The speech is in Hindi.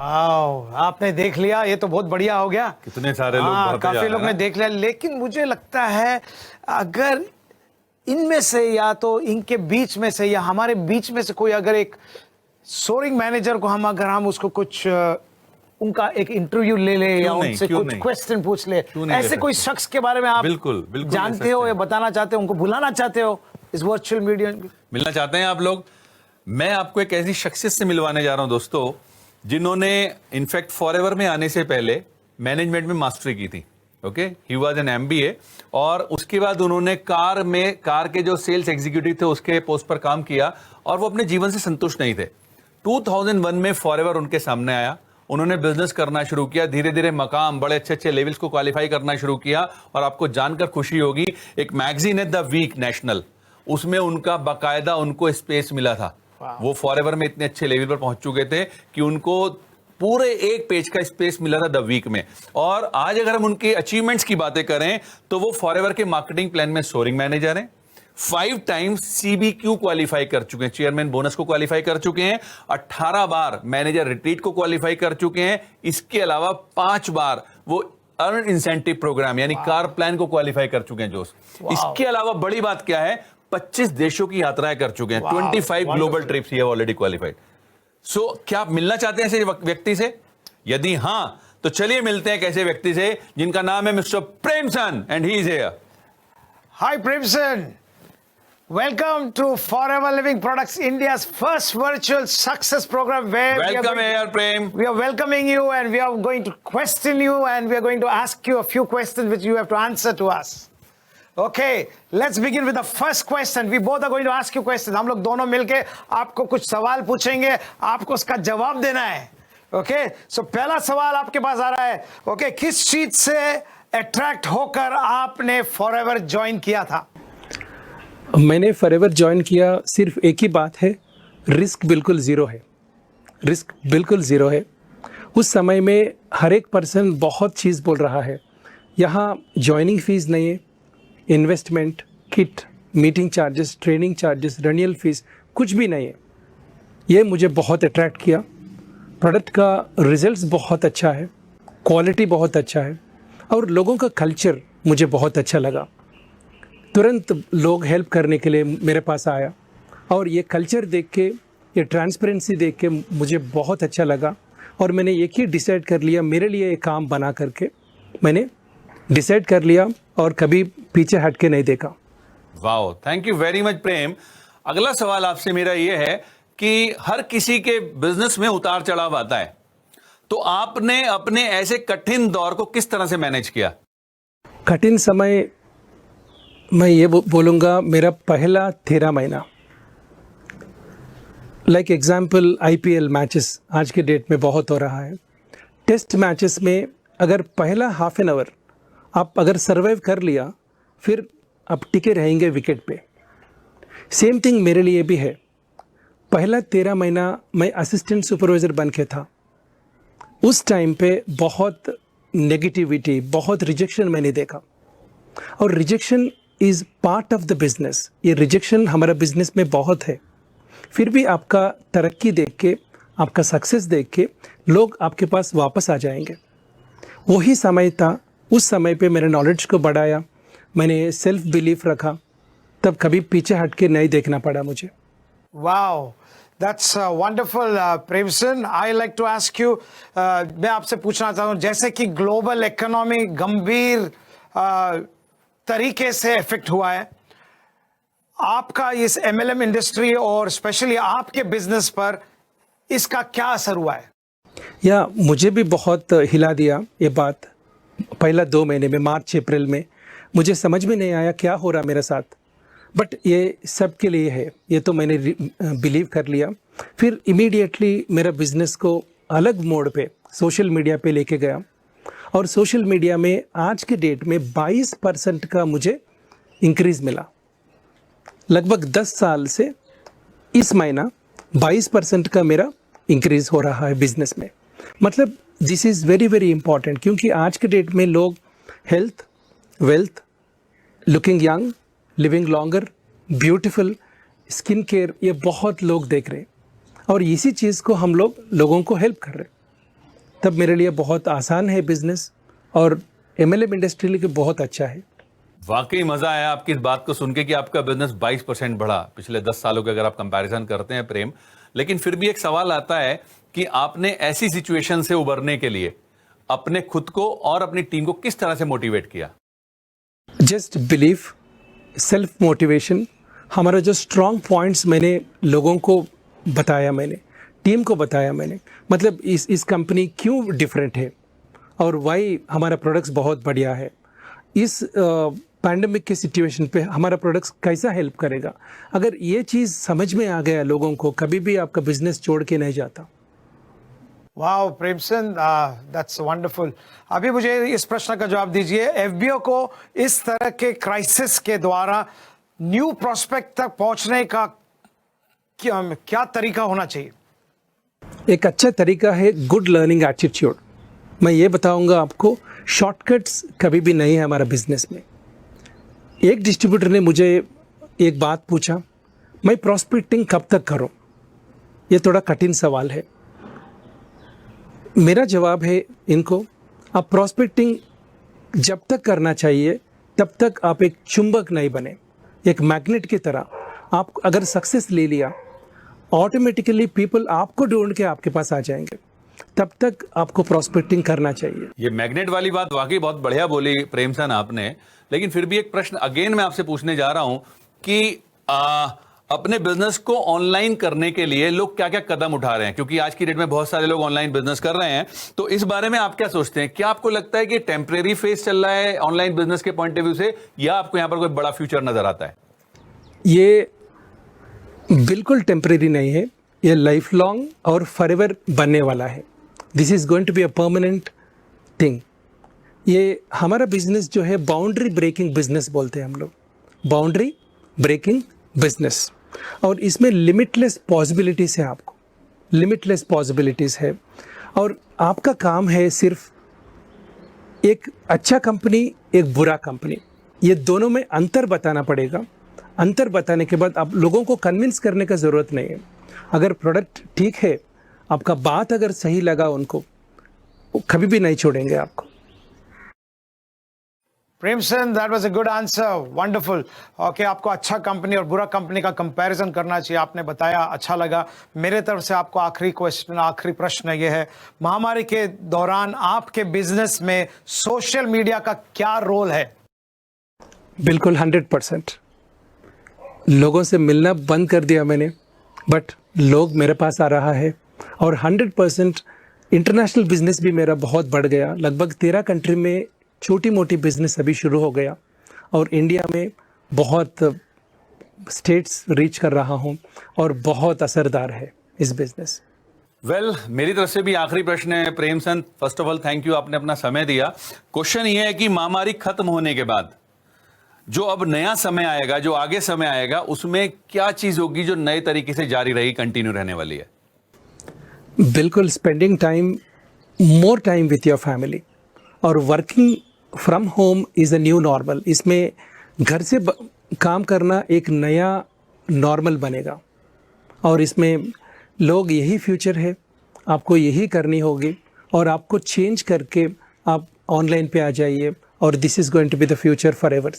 आओ, आपने देख लिया, ये तो बहुत बढ़िया हो गया। कितने सारे लोग भरते जा काफी रहे लोग हैं ने ना? देख लिया, लेकिन मुझे लगता है अगर इनमें से या तो इनके बीच में से या हमारे बीच में से कोई अगर एक सोरिंग मैनेजर को अगर हम उसको कुछ उनका एक इंटरव्यू ले ले या उनसे कुछ क्वेश्चन पूछ ले, ऐसे कोई शख्स के बारे में आप बिल्कुल जानते हो या बताना चाहते हो, उनको बुलाना चाहते हो इस वर्चुअल मीडिया? मिलना चाहते हैं आप लोग? मैं आपको एक ऐसी शख्सियत से मिलवाने जा रहा हूं दोस्तों, जिन्होंने इनफैक्ट फॉरएवर में आने से पहले मैनेजमेंट में मास्टरी की थी। Okay, he was an MBA, और उसके बाद उन्होंने कार के जो सेल्स एग्जीक्यूटिव थे उसके पोस्ट पर काम किया, और वो अपने जीवन से संतुष्ट नहीं थे। 2001 में फॉरएवर उनके सामने आया, उन्होंने बिजनेस करना शुरू किया, धीरे धीरे मकाम बड़े अच्छे अच्छे लेवल्स को क्वालिफाई करना शुरू किया। और आपको जानकर खुशी होगी, एक मैगजीन है द वीक नेशनल, उसमें उनका बाकायदा उनको स्पेस मिला था। वो फॉरएवर में इतने अच्छे लेवल पर पहुंच चुके थे कि उनको पूरे एक पेज का स्पेस मिला था द वीक में। और आज अगर हम उनके अचीवमेंट्स की बातें करें तो वो फॉरएवर के मार्केटिंग प्लान में सोरिंग मैनेजर हैं, 5 टाइम्स CBQ क्वालिफाई कर चुके हैं, चेयरमैन बोनस को क्वालिफाई कर चुके हैं, 18 बार मैनेजर रिट्रीट को क्वालिफाई कर चुके हैं। इसके अलावा 5 बार वो अर्न इंसेंटिव प्रोग्राम यानी कार प्लान को क्वालिफाई कर चुके हैं जोश। इसके अलावा बड़ी बात क्या है, 25 देशों की यात्राएं कर चुके हैं, 25 ग्लोबल ट्रिप्स ये ऑलरेडी क्वालिफाइड। सो क्या आप मिलना चाहते हैं ऐसे व्यक्ति से? यदि हां तो चलिए मिलते हैं एक ऐसे व्यक्ति से जिनका नाम है mister Premson, and he is here. Hi Premson, welcome to Forever Living Products, India's first virtual success program where Welcome here, Prem. We are welcoming you and we are going to question you and we are going to ask you a few questions which you have to answer to us. Okay, let's begin with the first question. We both are going to ask you questions. हम लोग दोनों मिलके आपको कुछ सवाल पूछेंगे, आपको उसका जवाब देना है। Okay, so पहला सवाल आपके पास आ रहा है। Okay, किस चीज से अट्रैक्ट होकर आपने फॉरएवर ज्वाइन किया था? मैंने फॉरएवर ज्वाइन किया, सिर्फ एक ही बात है, रिस्क बिल्कुल ज़ीरो है। रिस्क बिल्कुल ज़ीरो है। उस समय में हर एक पर्सन बहुत चीज़ बोल रहा है। यहाँ ज्वाइनिंग फीस नहीं है, investment, kit, meeting charges, training charges, renewal fees कुछ भी नहीं है। ये मुझे बहुत अट्रैक्ट किया। प्रोडक्ट का रिजल्ट्स बहुत अच्छा है, क्वालिटी बहुत अच्छा है, और लोगों का कल्चर मुझे बहुत अच्छा लगा। तुरंत लोग हेल्प करने के लिए मेरे पास आया, और ये कल्चर देख के, ये ट्रांसपेरेंसी देख के मुझे बहुत अच्छा लगा। और मैंने एक ही डिसाइड कर लिया, मेरे लिए ये काम बना करके मैंने डिसाइड कर लिया और कभी पीछे हट के नहीं देखा। Wow, thank you very much Prem. अगला सवाल आपसे मेरा ये है कि हर किसी के बिजनेस में उतार चढ़ाव आता है, तो आपने अपने ऐसे कठिन दौर को किस तरह से मैनेज किया? कठिन समय मैं ये बोलूँगा, मेरा पहला 13 महीना, लाइक एग्जाम्पल IPL मैचेस आज के डेट में बहुत हो रहा है। टेस्ट मैचेस में अगर पहला हाफ एन आवर आप अगर सर्वाइव कर लिया, फिर आप टिके रहेंगे विकेट पे। सेम थिंग मेरे लिए भी है। पहला 13 महीना मैं असिस्टेंट सुपरवाइज़र बन के था। उस टाइम पे बहुत नेगेटिविटी, बहुत रिजेक्शन मैंने देखा, और rejection is part of the business. ये रिजेक्शन हमारा बिजनेस में बहुत है। फिर भी आपका तरक्की देख के, आपका सक्सेस देख के लोग आपके पास वापस आ जाएंगे। वही समय था, उस समय पे मेरे नॉलेज को बढ़ाया, मैंने सेल्फ बिलीफ रखा, तब कभी पीछे हट के नहीं देखना पड़ा मुझे। Wow, that's wonderful Premson. I like to ask you, मैं आपसे पूछना चाहता हूँ, जैसे कि ग्लोबल इकोनॉमी गंभीर तरीके से इफेक्ट हुआ है, आपका इस MLM इंडस्ट्री और स्पेशली आपके बिजनेस पर इसका क्या असर हुआ है? या मुझे भी बहुत हिला दिया ये बात। पहला 2 महीने में, मार्च अप्रैल में, मुझे समझ में नहीं आया क्या हो रहा मेरे साथ, बट ये सब के लिए है, ये तो मैंने बिलीव कर लिया। फिर इमीडिएटली मेरा बिजनेस को अलग मोड पे सोशल मीडिया पे लेके गया, और सोशल मीडिया में आज के डेट में 22% का मुझे इंक्रीज़ मिला। लगभग 10 साल से इस महीना 22% का मेरा इंक्रीज़ हो रहा है बिजनेस में। मतलब this is very very important, क्योंकि आज के डेट में लोग health, wealth, looking young, living longer, beautiful, skin care, ये बहुत लोग देख रहे हैं, और इसी चीज़ को हम लोगों को हेल्प कर रहे हैं। तब मेरे लिए बहुत आसान है बिजनेस, और MLM इंडस्ट्री के लिए बहुत अच्छा है। वाकई मजा आया आपकी इस बात को सुन के कि आपका बिजनेस 22% बढ़ा पिछले 10 सालों के अगर आप कंपैरिजन करते हैं प्रेम। लेकिन फिर भी एक सवाल आता है कि आपने ऐसी सिचुएशन से उबरने के लिए अपने खुद को और अपनी टीम को किस तरह से मोटिवेट किया? जस्ट बिलीव, सेल्फ मोटिवेशन, हमारा जो स्ट्रॉन्ग पॉइंट्स मैंने लोगों को बताया, मैंने टीम को बताया, मैंने मतलब इस कंपनी क्यों डिफरेंट है और वाई हमारा प्रोडक्ट्स बहुत बढ़िया है, इस पैंडेमिक के सिचुएशन पे हमारा प्रोडक्ट्स कैसा हेल्प करेगा। अगर ये चीज़ समझ में आ गया लोगों को, कभी भी आपका बिजनेस छोड़ के नहीं जाता। Wow Premchand, that's wonderful. अभी मुझे इस प्रश्न का जवाब दीजिए, FBO को इस तरह के क्राइसिस के द्वारा न्यू प्रोस्पेक्ट तक पहुंचने का क्या तरीका होना चाहिए? एक अच्छा तरीका है गुड लर्निंग एटीट्यूड। मैं ये बताऊंगा आपको, शॉर्टकट्स कभी भी नहीं है हमारा बिजनेस में। एक डिस्ट्रीब्यूटर ने मुझे एक बात पूछा, मैं प्रॉस्पेक्टिंग कब तक करूं? ये थोड़ा कठिन सवाल है। मेरा जवाब है इनको, आप प्रॉस्पेक्टिंग जब तक करना चाहिए तब तक आप एक चुंबक नहीं बने, एक मैग्नेट की तरह। आप अगर सक्सेस ले लिया, ऑटोमेटिकली पीपल आपको ढूंढ के आपके पास आ जाएंगे। तब तक आपको प्रॉस्पेक्टिंग करना चाहिए। ये मैग्नेट वाली बात वाकई बहुत बढ़िया बोली प्रेमचंद आपने। लेकिन फिर भी एक प्रश्न अगेन मैं आपसे पूछने जा रहा हूं कि अपने बिजनेस को ऑनलाइन करने के लिए लोग क्या क्या कदम उठा रहे हैं, क्योंकि आज की डेट में बहुत सारे लोग ऑनलाइन बिजनेस कर रहे हैं। तो इस बारे में आप क्या सोचते हैं? क्या आपको लगता है कि टेम्परेरी फेज चल रहा है ऑनलाइन बिजनेस के पॉइंट ऑफ व्यू से, या आपको यहां पर कोई बड़ा फ्यूचर नजर आता है? ये बिल्कुल टेम्परेरी नहीं है, ये लाइफ लॉन्ग और फॉरएवर बनने वाला है। This is going to be a permanent thing. ये हमारा बिजनेस जो है बाउंड्री ब्रेकिंग बिजनेस बोलते हैं हम लोग, बाउंड्री ब्रेकिंग बिजनेस। और इसमें लिमिटलेस पॉसिबिलिटीज़ है, आपको लिमिटलेस पॉसिबिलिटीज़ है। और आपका काम है सिर्फ एक अच्छा कंपनी, एक बुरा कंपनी, ये दोनों में अंतर बताना पड़ेगा। अंतर बताने के बाद आप लोगों को कन्विंस करने का ज़रूरत नहीं है। अगर प्रोडक्ट ठीक है, आपका बात अगर सही लगा उनको, वो कभी भी नहीं छोड़ेंगे आपको। Premchand, that was a good answer, wonderful. Okay, आपको अच्छा कंपनी और बुरा कंपनी का कंपैरिजन करना चाहिए, आपने बताया, अच्छा लगा। मेरे तरफ से आपको आखिरी प्रश्न ये है, महामारी के दौरान आपके बिजनेस में सोशल मीडिया का क्या रोल है? बिल्कुल 100%। लोगों से मिलना बंद कर दिया मैंने, बट लोग मेरे पास आ रहा है। और 100% इंटरनेशनल बिजनेस भी मेरा बहुत बढ़ गया। लगभग 13 कंट्री में छोटी मोटी बिजनेस अभी शुरू हो गया, और इंडिया में बहुत स्टेट्स रीच कर रहा हूँ, और बहुत असरदार है इस बिजनेस। वेल, मेरी तरफ से भी आखिरी प्रश्न है Premchand. First of all thank you, आपने अपना समय दिया। क्वेश्चन ये है कि महामारी खत्म होने के बाद जो अब नया समय आएगा, जो आगे समय आएगा, उसमें क्या चीज होगी जो नए तरीके से जारी रहेगी, कंटिन्यू रहने वाली है? बिल्कुल, spending time, more time with your family, और working from home is a new normal. इसमें घर से काम करना एक नया नॉर्मल बनेगा, और इसमें लोग यही फ्यूचर है, आपको यही करनी होगी, और आपको चेंज करके आप ऑनलाइन पे आ जाइए, और this is going to be the future for ever.